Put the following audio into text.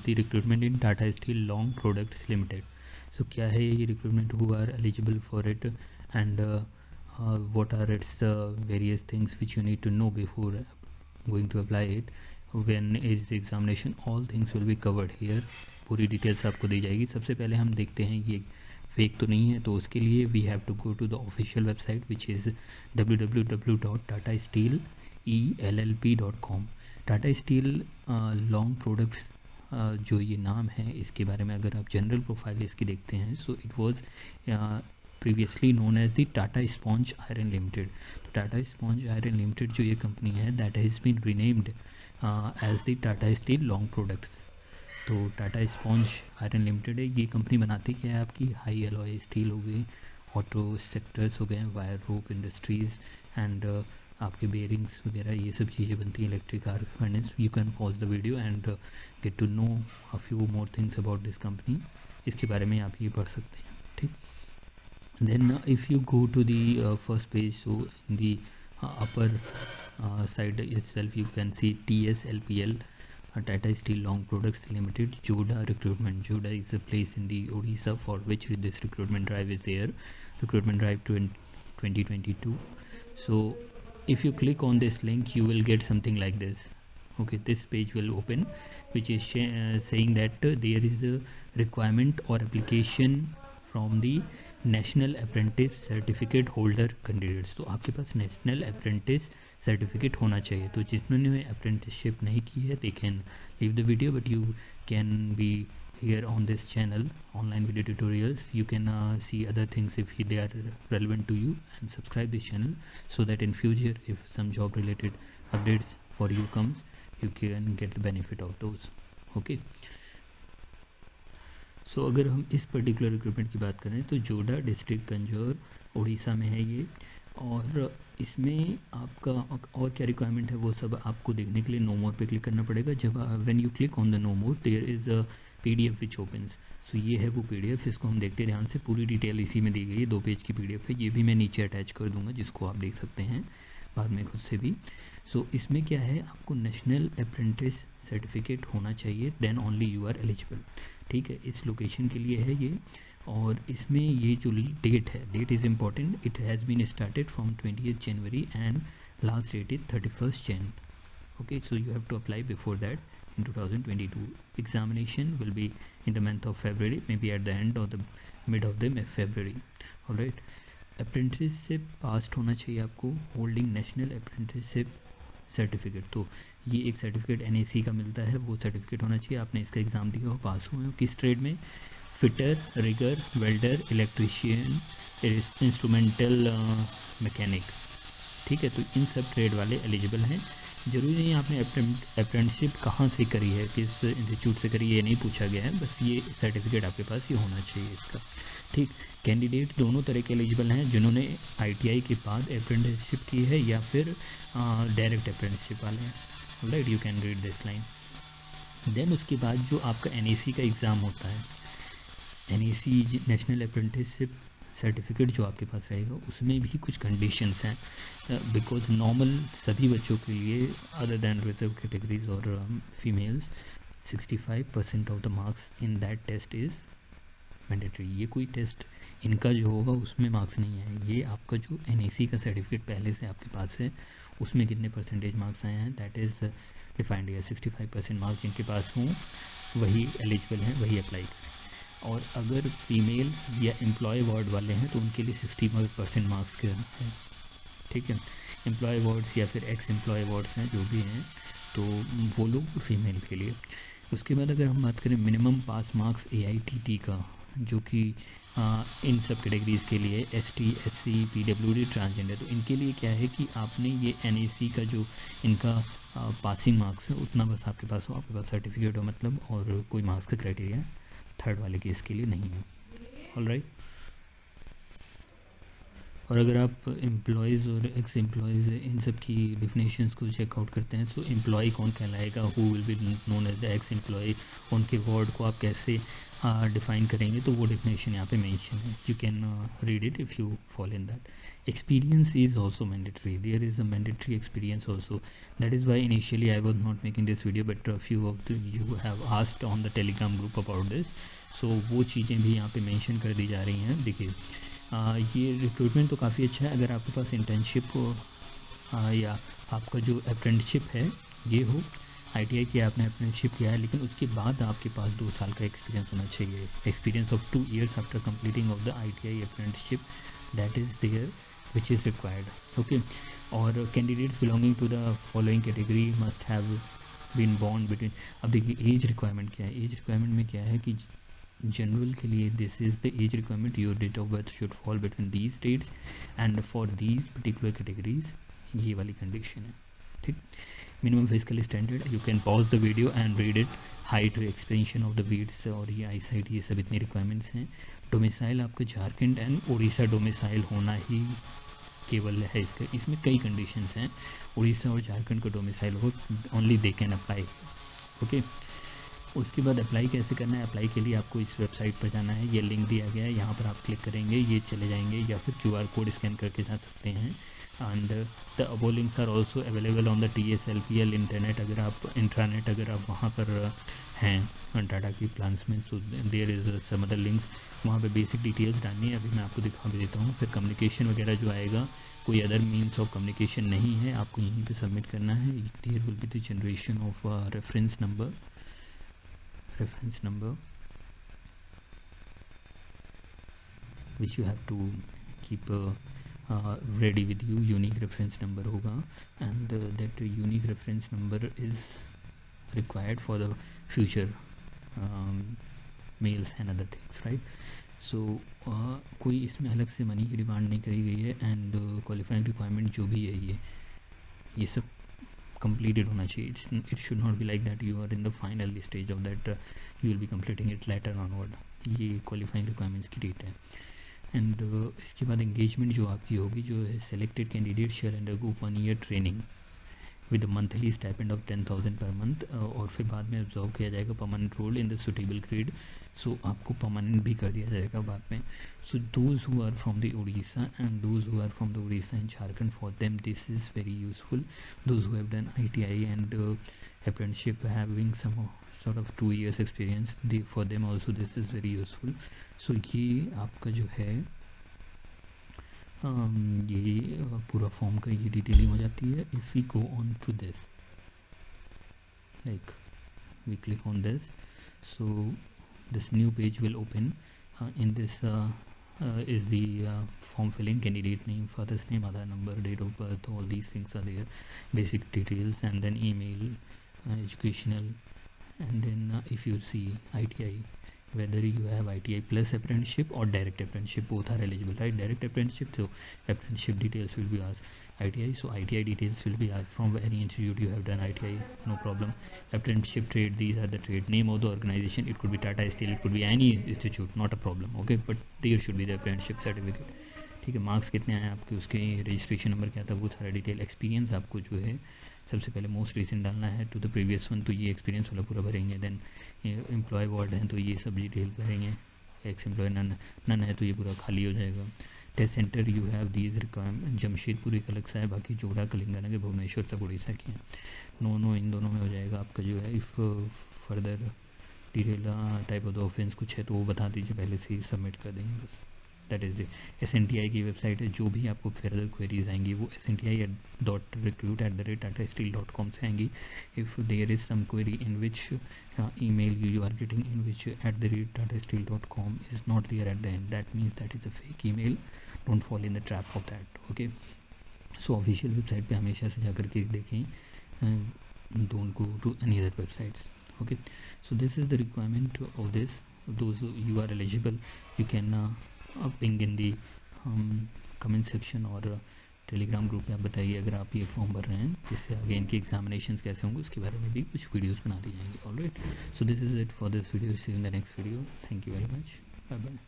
The recruitment in Tata Steel Long Products Limited. So क्या है ये recruitment, who are eligible for it and what are its various things which you need to know before going to apply it, when is the examination, all things will be covered here। पूरी details आपको दी जाएगी। सबसे पहले हम देखते हैं ये fake तो नहीं है, तो उसके लिए we have to go to the official website which is www.tatasteelellp.com। Tata Steel Long Products जो ये नाम है, इसके बारे में अगर आप जनरल प्रोफाइल इसकी देखते हैं, so it was previously known as the Tata Sponge Iron Limited. तो टाटा स्पॉन्ज आयरन लिमिटेड जो ये कंपनी है, that has been renamed as the Tata Steel Long Products. तो टाटा स्पॉन्ज आयरन लिमिटेड है, ये कंपनी बनाती क्या है आपकी हाई एलॉय स्टील हो गई, ऑटो सेक्टर्स हो गए, वायर रोप इंडस्ट्रीज़ एंड आपके बेयरिंग्स वगैरह, ये सब चीज़ें बनती हैं, electric arc furnace. You can pause the video and get to know a few more things about this company, इसके बारे में आप ये पढ़ सकते हैं, ठीक। Then if you go to the first page, so in the upper side itself you can see TSLPL, Tata Steel Long Products Limited, Joda recruitment. Joda is a place in the Odisha for which this recruitment drive is there, recruitment drive to 2022. So if you click on this link, you will get something like this. Okay, this page will open which is saying that there is a requirement or application from the national apprentice certificate holder candidates. तो आपके पास national apprentice certificate होना चाहिए। तो जिन्होंने apprenticeship नहीं की है, they can leave the video, but you can be here on this channel, online video tutorials. You can see other things if they are relevant to you, and subscribe this channel so that in future if some job related updates for you comes, you can get the benefit of those. Okay, सो अगर हम इस particular recruitment की बात करें तो जोड़ा district गंजौर Orissa में है ये, और इसमें आपका और क्या रिक्वायरमेंट है वो सब आपको देखने के लिए नो मोर पे क्लिक करना पड़ेगा। जब when you click on the know more, there is a PDF which opens. So ये है वो PDF, इसको हम देखते ध्यान से, पूरी डिटेल इसी में दी गई है, 2 पेज की PDF है। ये भी मैं नीचे अटैच कर दूँगा जिसको आप देख सकते हैं बाद में खुद से भी। सो इसमें क्या है, आपको नेशनल अप्रेंटिस सर्टिफिकेट होना चाहिए, then only you are eligible, ठीक है। इस लोकेशन के लिए है ये, और इसमें ये जो डेट है, date is important. It has been started from 20th January and last date is 31st Jan। Okay, so you have to apply before that in 2022. Examination will be in the month of February, maybe at the end or the mid of the February. Alright, apprenticeship pass होना चाहिए आपको, holding national apprenticeship certificate. तो ये एक certificate NAC का मिलता है, वो सर्टिफिकेट होना चाहिए। आपने इसका एग्ज़ाम दिया हो, पास हुए हो। किस ट्रेड में, fitter, rigger, welder, electrician, instrumental mechanic, ठीक है। तो इन सब ट्रेड वाले एलिजिबल हैं। ज़रूरी नहीं आपने अप्रेंटिसशिप कहाँ से करी है, किस इंस्टीट्यूट से करी है, ये नहीं पूछा गया है, बस ये सर्टिफिकेट आपके पास ये होना चाहिए इसका, ठीक। कैंडिडेट दोनों तरह के एलिजिबल हैं, जिन्होंने ITI के बाद अप्रेंटिसशिप की है या फिर डायरेक्ट अप्रेंटिसशिप वाले हैं। Right, you can read this line. Then उसके बाद जो आपका NAC का एग्ज़ाम होता है, NAC नेशनल अप्रेंटिसशिप सर्टिफिकेट जो आपके पास रहेगा, उसमें भी कुछ कंडीशंस हैं, बिकॉज नॉर्मल सभी बच्चों के लिए अदर दैन रिजर्व कैटेगरीज और females 65% of the marks in that test is mandatory. ये कोई टेस्ट इनका जो होगा उसमें मार्क्स नहीं है, ये आपका जो NAC का सर्टिफिकेट पहले से आपके पास है उसमें कितने परसेंटेज मार्क्स आए हैं, दैट इज़ डिफाइंड है। 65% मार्क्स जिनके पास हों वही एलिजिबल हैं, वही अप्लाई करें। और अगर फीमेल या एम्प्लॉय वार्ड वाले हैं तो उनके लिए 60% मार्क्स के हैं, ठीक है। एम्प्लॉय वार्ड्स या फिर एक्स एम्प्लॉय वार्ड्स हैं जो भी हैं, तो वो लोग फीमेल के लिए। उसके बाद अगर हम बात करें मिनिमम पास मार्क्स AITT का, जो कि इन सब कैटेगरीज़ के लिए ST SC PWD ट्रांसजेंडर, तो इनके लिए क्या है कि आपने ये NAC का जो इनका पासिंग मार्क्स है उतना बस आपके पास हो, आपके पास सर्टिफिकेट हो मतलब, और कोई मार्क्स का क्राइटेरिया थर्ड वाले केस के लिए नहीं है। ऑलराइट, और अगर आप एम्प्लॉयज़ और एक्स एम्प्लॉयज़ इन सब की डिफिनेशंस को चेकआउट करते हैं, तो एम्प्लॉय कौन कहलाएगा, who will be known as the ex employee, उनके वार्ड को आप कैसे डिफाइन करेंगे तो वो डेफिनेशन यहाँ पे मेंशन है. You can read it if you follow in that. Experience is also mandatory. There is a mandatory experience also. That is why initially I was not making this video, but a few of you have asked on the Telegram group about this. So वो चीज़ें भी यहाँ पे mention कर दी जा रही हैं. देखिए ये रिक्रूटमेंट तो काफ़ी अच्छा है. अगर आपके पास इंटर्नशिप हो या आपका जो अप्रेंटिसशिप है ये हो, ITI किया आपने, अप्रेंटिसशिप किया है, लेकिन उसके बाद आपके पास 2 साल का एक्सपीरियंस होना चाहिए. Experience of 2 years after completing of the ITI apprenticeship, that is there which is required. Okay. और candidates belonging to the following category must have been born between. अब देखिए एज रिक्वायरमेंट क्या है. एज रिक्वायरमेंट में क्या है कि general के लिए this is the age requirement. Your date of birth should fall between these dates and for these particular categories ये वाली कंडीशन है. ठीक. Minimum physical standard, you can pause the video and read it. Height, expansion of the beats और ये आई site, ये सब इतनी requirements हैं. डोमिसाइल आपका झारखंड एंड उड़ीसा डोमिसाइल होना ही केवल है इसका. इसमें कई कंडीशंस हैं. उड़ीसा और झारखंड का डोमिसाइल हो, only they can apply. Okay. उसके बाद अप्लाई कैसे करना है. अप्लाई के लिए आपको इस वेबसाइट पर जाना है. ये लिंक दिया गया है, यहाँ पर आप क्लिक करेंगे, ये चले जाएंगे, या फिर QR कोड स्कैन करके जा सकते हैं. And the above links are also available on the TSLPL internet. अगर आप इंट्रानेट अगर आप वहाँ पर हैं टाटा की प्लान्स में, so there is some other links. वहाँ पे बेसिक डिटेल्स डालनी है. अभी मैं आपको दिखा भी देता हूँ. फिर कम्युनिकेशन वगैरह जो आएगा, कोई अदर मीन्स ऑफ कम्युनिकेशन नहीं है, आपको यहीं पे सबमिट करना है. There will be the generation of reference number which you have to keep ready with you. Unique reference number होगा and that unique reference number is required for the future mails and other things, right. So कोई इसमें अलग से money की demand नहीं करी गई है. एंड क्वालिफाइंग रिक्वायरमेंट जो भी है ये सब completed होना चाहिए. It should not be like that you are in the final stage of that, you will be completing it later onward. ये क्वालिफाइंग रिक्वायरमेंट्स की डेट है. एंड इसके बाद एंगेजमेंट जो आपकी होगी, जो है selected candidate share undergo 1 year training with monthly stipend of 10,000 per month. और फिर बाद में ऑब्जॉर्व किया जाएगा permanent role in the suitable grade. So आपको परमानेंट भी कर दिया जाएगा बाद में. So those who are from the Orissa and those who are from the Orissa and Jharkhand, for them this is very useful. Those who have done ITI and apprenticeship having some sort of 2 years experience, for them also this is very useful. So ये आपका जो है ये पूरा form का ये detailing हो जाती है. If we go on to this, like we click on this, so this new page will open. In this is the form filling, candidate name, father's name, Aadhaar number, date of birth, all these things are there, basic details, and then email, educational, and then if you see ITI, whether you have ITI plus apprenticeship or direct apprenticeship, both are eligible, right? Direct apprenticeship, so apprenticeship details will be asked. ITI, so ITI details will be asked from any institute you have done ITI, no problem. Apprenticeship trade, these are the trade name of the organization. It could be Tata Steel, it could be any institute, not a problem. Okay, but there should be the apprenticeship certificate. ठीक है. Marks कितने आए आपके, उसके registration number क्या था, वो सारा डिटेल. एक्सपीरियंस आपको जो है सबसे पहले मोस्ट रिसेंट डालना है टू द प्रीवियस वन, तो ये एक्सपीरियंस वाला पूरा भरेंगे. देन एम्प्लॉय वर्ड है तो ये सब डिटेल भरेंगे. एक्स एम्प्लॉय नन है तो ये पूरा खाली हो जाएगा. Test centre you have these requirement. Jamshedpur एक अलग सा है, बाकी जोड़ा, कलिंगनगर, भुवनेश्वर सब उड़ीसा के हैं. नो इन दोनों में हो जाएगा आपका जो है. If further detail type of the offence कुछ है तो वो बता दीजिए, पहले से ही सबमिट कर देंगे बस. दैट इज़ SNTI की वेबसाइट है. जो भी आपको फर्दर क्वेरीज आएंगी वो SNTI.recruit@tatasteel.com से आएंगी. If there is some query in which email you are getting in which @tatasteel.com is not there at the end, that means that is a fake email. Don't fall in the trap of that. Okay, so official website पे हमेशा से जाकर के देखें. Don't go to any other websites. Okay, so this is the requirement of this. Those you are eligible, you can ping in the comment section और Telegram group पे आप बताइए अगर आप ये फॉर्म भर रहे हैं, जिससे आगे इनके एग्जामिनेशंस कैसे होंगे उसके बारे में भी कुछ वीडियोस बना दी जाएंगी. Alright, so this is it for this video. See you in the next video. Thank you very much. Bye bye.